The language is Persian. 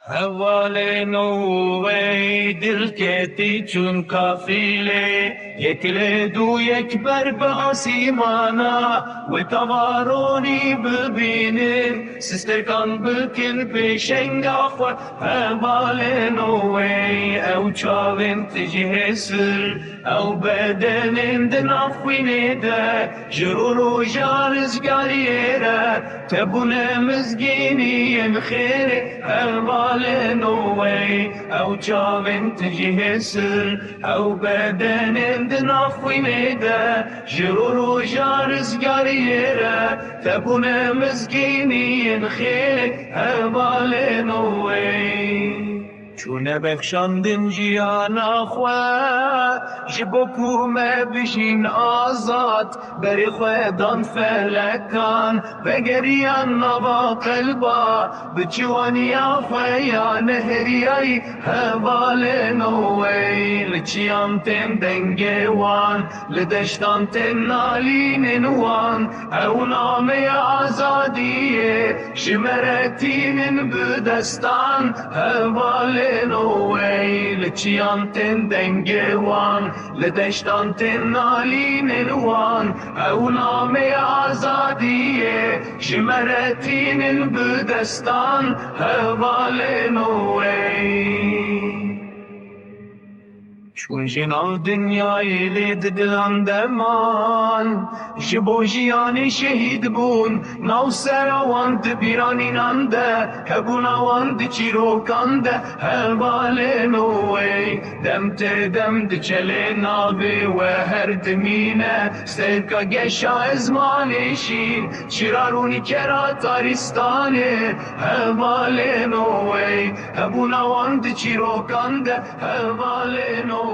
حوالين ويدل كتي چون كافيلي يكلد ويكبر بأسيمانا وتواروني ببينين سستر كان بكل بشنغافر حوالين وي او چاوين تجي سر او بدن دنافوين ده جرور جارز قاليرا تبون مزقيني مخير حوالين وي او چاوين تجي سر او بدن دنافوين ده جرور جارز قاليرا تبون مزقيني مخير حوالين وي چونه بخشاندن جیانا خواه جبو کومه بشین آزاد بری خودان فلکان بگریان نوا قلبا بچوانیا فیا نهریای حوال نوی لچیام تن دنگوان لدشتان تن نالین نوان او نام آزادیه شمرتین بدستان حوال نوی لچیام تن دنگوان لدشتان تن نالین نوان او نام آزادیه شمرتین بدستان حوال نوی چون جنا دنیای لید دلم دمان جبو جیانی شهید بون نو سراوان دبیرانی ننده هبون آوان دچیرو کنده حوال نوی دم تدم دچله نابی و هر دمینه سترکا گشا ازمانشین چرارونی کرا تاریستانه حوال نوی هبون آوان دچیرو کنده حوال نوی